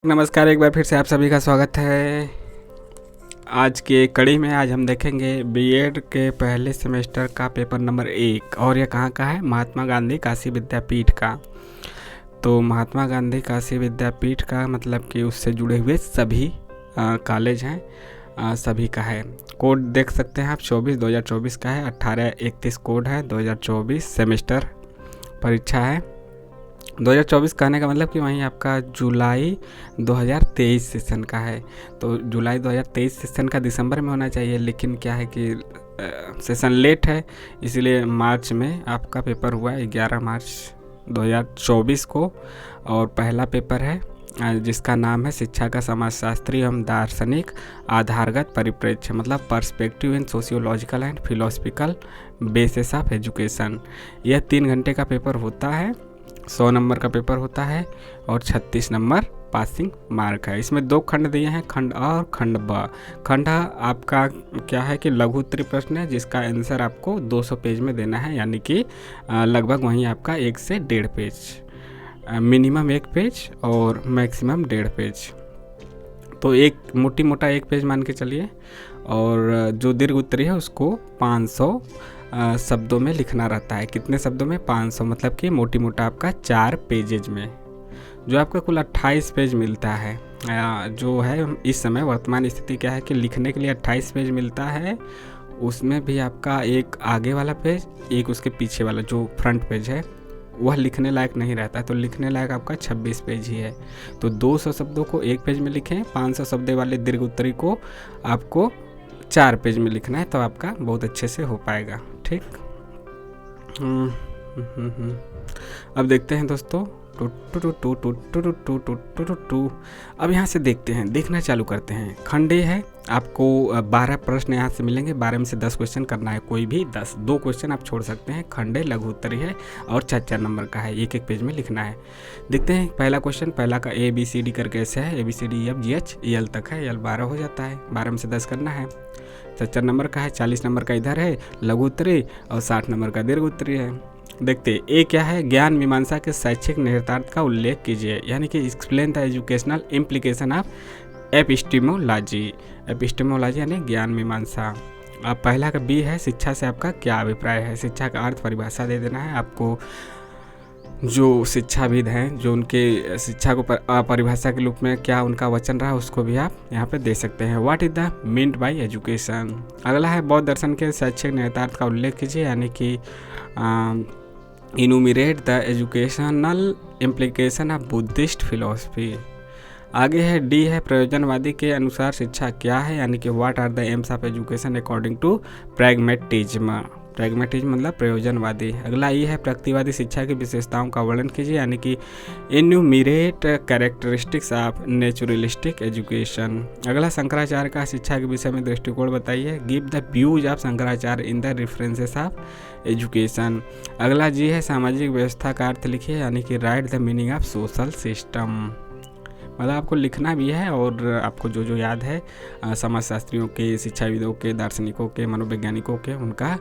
नमस्कार, एक बार फिर से आप सभी का स्वागत है। आज की कड़ी में आज हम देखेंगे बीएड के पहले सेमेस्टर का पेपर नंबर 1 और यह कहाँ का है, महात्मा गांधी काशी विद्यापीठ का। तो महात्मा गांधी काशी विद्यापीठ का मतलब कि उससे जुड़े हुए सभी कॉलेज हैं, सभी का है। कोड देख सकते हैं आप 2024 का है, 1831 कोड है। 2024 सेमेस्टर परीक्षा है। 2024 कहने का मतलब कि वहीं आपका जुलाई 2023 सेशन का है। तो जुलाई 2023 सेशन का दिसंबर में होना चाहिए, लेकिन क्या है कि सेशन लेट है, इसीलिए मार्च में आपका पेपर हुआ है 11 मार्च 2024 को। और पहला पेपर है जिसका नाम है शिक्षा का समाजशास्त्री एवं दार्शनिक आधारगत परिप्रेक्ष्य, मतलब perspective in sociological and philosophical basis of education. यह 3 घंटे का पेपर होता है, 100 नंबर का पेपर होता है और 36 नंबर पासिंग मार्क है। इसमें 2 खंड दिए हैं, खंड आ और खंड ब। खंड आ आपका क्या है कि लघु उत्तरीय प्रश्न है, जिसका आंसर आपको 200 पेज में देना है, यानी कि लगभग वहीं आपका 1 से 1.5 पेज, मिनिमम 1 पेज और मैक्सिमम 1.5 पेज। तो एक मोटी मोटा 1 पेज मान के चलिए, और जो दीर्घ उत्तरीय है उसको 500 शब्दों में लिखना रहता है। कितने शब्दों में? 500, मतलब कि मोटी मोटा आपका 4 पेजेज में, जो आपका कुल 28 पेज मिलता है। जो है इस समय वर्तमान स्थिति क्या है कि लिखने के लिए 28 पेज मिलता है। उसमें भी आपका एक आगे वाला पेज, एक उसके पीछे वाला जो फ्रंट पेज है वह लिखने लायक नहीं रहता है। तो लिखने लायक आपका 26 पेज ही है। तो 200 शब्दों को 1 पेज में लिखें, 500 शब्द वाले दीर्घ उत्तरी को आपको 4 पेज में लिखना है, तो आपका बहुत अच्छे से हो पाएगा। ठीक। अब देखते हैं दोस्तों, अब यहाँ से देखते हैं, देखना चालू करते हैं। खंड ए है, आपको 12 प्रश्न यहाँ से मिलेंगे, 12 में से 10 क्वेश्चन करना है, कोई भी 10, 2 क्वेश्चन आप छोड़ सकते हैं। खंड ए लघु उत्तरी है और 4 नंबर का है, 1 पेज में लिखना है। देखते हैं पहला क्वेश्चन, पहला का ABCD करके ऐसे है, ABCDEFGH EL तक है, EL 12 हो जाता है, 12 में से 10 करना है। 4 नंबर का है, 40 नंबर का इधर है लघु उत्तरी और 60 नंबर का दीर्घ उत्तरी है। देखते ए क्या है, ज्ञान मीमांसा के शैक्षिक निहितार्थ का उल्लेख कीजिए, यानी कि explain the educational implication of epistemology. Epistemology यानी ज्ञान मीमांसा। अब पहला का बी है, शिक्षा से आपका क्या अभिप्राय है। शिक्षा का अर्थ परिभाषा दे देना है आपको। जो शिक्षाविद हैं, जो उनके शिक्षा को परिभाषा के रूप में क्या उनका वचन रहा, उसको भी आप यहाँ पे दे सकते हैं। What is the meant by education. अगला है बौद्ध दर्शन के शैक्षिक निहितार्थ का उल्लेख कीजिए, यानी कि enumerate the educational implication of Buddhist philosophy. आगे है डी है, प्रयोजनवादी के अनुसार शिक्षा क्या है, यानी कि what are the aims of education according to pragmatism. Pragmatism मतलब प्रयोजनवादी। अगला ई है, प्रगतिवादी शिक्षा की विशेषताओं का वर्णन कीजिए, यानी कि इन्यूमिरेट कैरेक्टरिस्टिक्स ऑफ नेचुरलिस्टिक एजुकेशन। अगला शंकराचार्य का शिक्षा के विषय में दृष्टिकोण बताइए, give the views of Shankaracharya in the references of education. अगला जी है, सामाजिक व्यवस्था का अर्थ लिखिए, यानी कि right the meaning of social system. मतलब आपको लिखना भी है और आपको जो जो याद है समाजशास्त्रियों के, शिक्षाविदों के, दार्शनिकों के, मनोवैज्ञानिकों के, उनका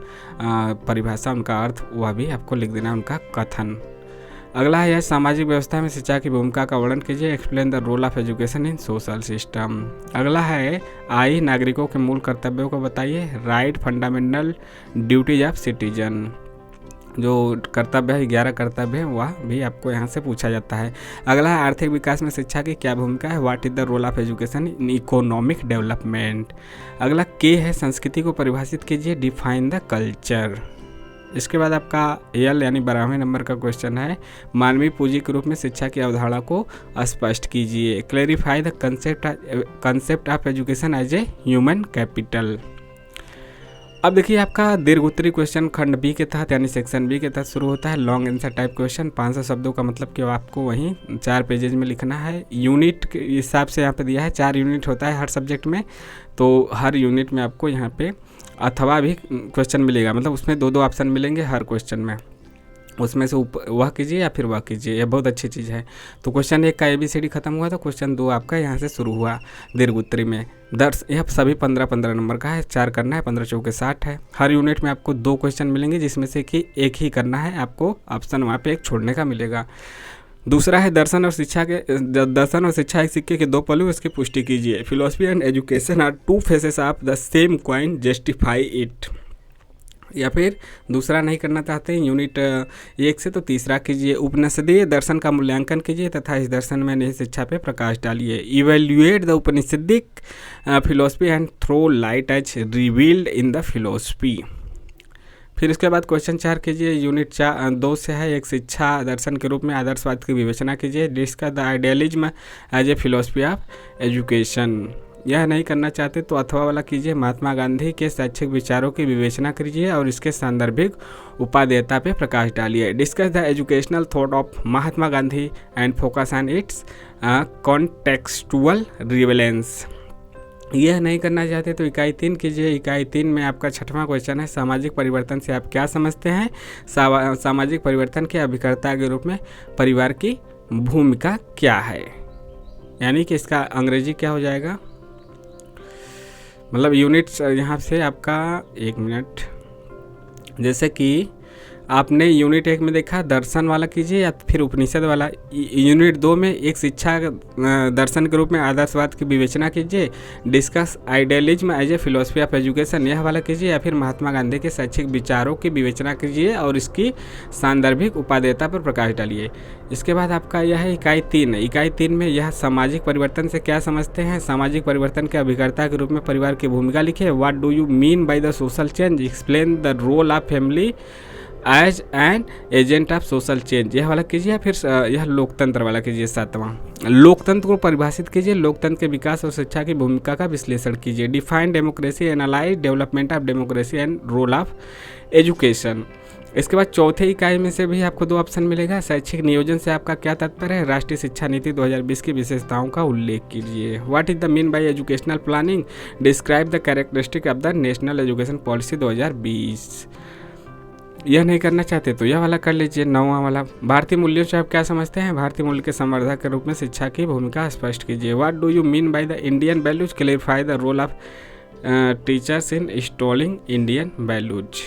परिभाषा, उनका अर्थ, वह भी आपको लिख देना, उनका कथन। अगला है सामाजिक व्यवस्था में शिक्षा की भूमिका का वर्णन कीजिए, explain the role of education in social system. अगला है आई, नागरिकों के मूल कर्तव्यों को बताइए, write fundamental duties of citizen. जो कर्तव्य है, 11 कर्तव्य है, वह भी आपको यहाँ से पूछा जाता है। अगला है आर्थिक विकास में शिक्षा की क्या भूमिका है, what is the role of education in economic development. अगला के है, संस्कृति को परिभाषित कीजिए, डिफाइन द कल्चर। इसके बाद आपका एल यानी 12वें नंबर का क्वेश्चन है, मानवीय पूंजी के रूप में शिक्षा की अवधारणा को स्पष्ट कीजिए, clarify the concept of education as a human capital. अब देखिए आपका दीर्घ उत्तरी क्वेश्चन खंड बी के तहत यानी सेक्शन बी के तहत शुरू होता है। लॉन्ग आंसर टाइप क्वेश्चन, 500 शब्दों का मतलब कि आपको वहीं 4 पेजेज में लिखना है। यूनिट के हिसाब से यहाँ पे दिया है, 4 यूनिट होता है हर सब्जेक्ट में, तो हर यूनिट में आपको यहाँ पे अथवा भी क्वेश्चन मिलेगा, मतलब उसमें 2-2 ऑप्शन मिलेंगे हर क्वेश्चन में, उसमें से वह कीजिए या फिर वह कीजिए, यह बहुत अच्छी चीज़ है। तो क्वेश्चन 1 का ABCD खत्म हुआ, तो क्वेश्चन 2 आपका यहाँ से शुरू हुआ दीर्घ उत्तरी में। यह सभी 15-15 नंबर का है, 4 करना है, 15 चौके 60 है। हर यूनिट में आपको 2 क्वेश्चन मिलेंगे, जिसमें से कि एक ही करना है, आपको ऑप्शन वहाँ पे एक छोड़ने का मिलेगा। दूसरा है दर्शन और शिक्षा एक सिक्के के दो पहलू, इसकी पुष्टि कीजिए। Philosophy and education are two faces of the same coin, justify it. या फिर दूसरा नहीं करना चाहते हैं यूनिट 1 से, तो तीसरा कीजिए। उपनिषदीय दर्शन का मूल्यांकन कीजिए तथा इस दर्शन में निहित शिक्षा पे प्रकाश डालिए। Evaluate the Upanishadic philosophy and throw light as revealed in the philosophy. फिर इसके बाद क्वेश्चन 4 कीजिए। यूनिट 2 से है, एक शिक्षा दर्शन के रूप में आदर्शवाद की विवेचना कीजिए। Discuss the idealism as a philosophy of education. यह नहीं करना चाहते तो अथवा वाला कीजिए। महात्मा गांधी के शैक्षिक विचारों की विवेचना कीजिए और इसके सांदर्भिक उपादेयता पे प्रकाश डालिए। Discuss the educational thought of Mahatma Gandhi and focus on it's contextual relevance. यह नहीं करना चाहते तो इकाई 3 कीजिए। इकाई 3 में आपका 6वां क्वेश्चन है, सामाजिक परिवर्तन से आप क्या समझते हैं। सामाजिक परिवर्तन के अभिकर्ता के रूप में परिवार की भूमिका क्या है, यानी कि इसका अंग्रेजी क्या हो जाएगा, मतलब यूनिट्स यहाँ से आपका 1 मिनट, जैसे कि आपने यूनिट 1 में देखा दर्शन वाला कीजिए या फिर उपनिषद वाला। यूनिट 2 में एक शिक्षा दर्शन के रूप में आदर्शवाद की विवेचना कीजिए। Discuss idealism as a philosophy of education, यह वाला कीजिए। या फिर महात्मा गांधी के शैक्षिक विचारों की विवेचना कीजिए और इसकी सांदर्भिक उपादेयता पर प्रकाश डालिए। इसके बाद आपका यह है इकाई 3। इकाई 3 में यह सामाजिक परिवर्तन से क्या समझते हैं। सामाजिक परिवर्तन के अभिकर्ता के रूप में परिवार की भूमिका लिखिए। What do you mean by the social change, explain the role of family as an agent of social change, यह वाला कीजिए। फिर यह लोकतंत्र वाला कीजिए 7वां। लोकतंत्र को परिभाषित कीजिए। लोकतंत्र के विकास और शिक्षा की भूमिका का विश्लेषण कीजिए। Define democracy, analyse development of democracy and role of education. इसके बाद चौथे इकाई में से भी आपको 2 ऑप्शन मिलेगा। शैक्षिक नियोजन से आपका क्या तात्पर्य है। राष्ट्रीय शिक्षा नीति 2020 की विशेषताओं का उल्लेख कीजिए। What is the mean by educational planning, describe the characteristic of the national education policy 2020। यह नहीं करना चाहते तो यह वाला कर लीजिए। 9वां वाला, भारतीय मूल्यों से आप क्या समझते हैं। भारतीय मूल्य के संवर्धक के रूप में शिक्षा की भूमिका स्पष्ट कीजिए। What do you mean by the Indian values, clarify the role of teachers in installing Indian values.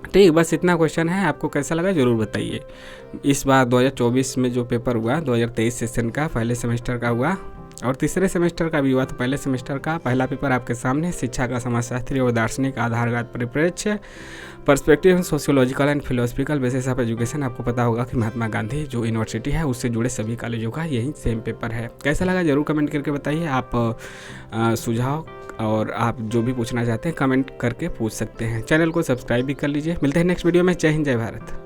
ठीक, बस इतना क्वेश्चन है। आपको कैसा लगा जरूर बताइए। इस बार 2024 में जो पेपर हुआ 2023 सेशन का पहले सेमेस्टर का हुआ और तीसरे सेमेस्टर का भी हुआ। तो पहले सेमेस्टर का पहला पेपर आपके सामने, शिक्षा का समाजशास्त्रीय और दार्शनिक आधारगत परिप्रेक्ष्य, perspective sociological and philosophical basis of education. आपको पता होगा कि महात्मा गांधी जो यूनिवर्सिटी है उससे जुड़े सभी कॉलेजों का यही सेम पेपर है। कैसा लगा जरूर कमेंट करके बताइए। आप सुझाव और आप जो भी पूछना चाहते हैं कमेंट करके पूछ सकते हैं। चैनल को सब्सक्राइब भी कर लीजिए। मिलते हैं नेक्स्ट वीडियो में। जय हिंद, जय भारत।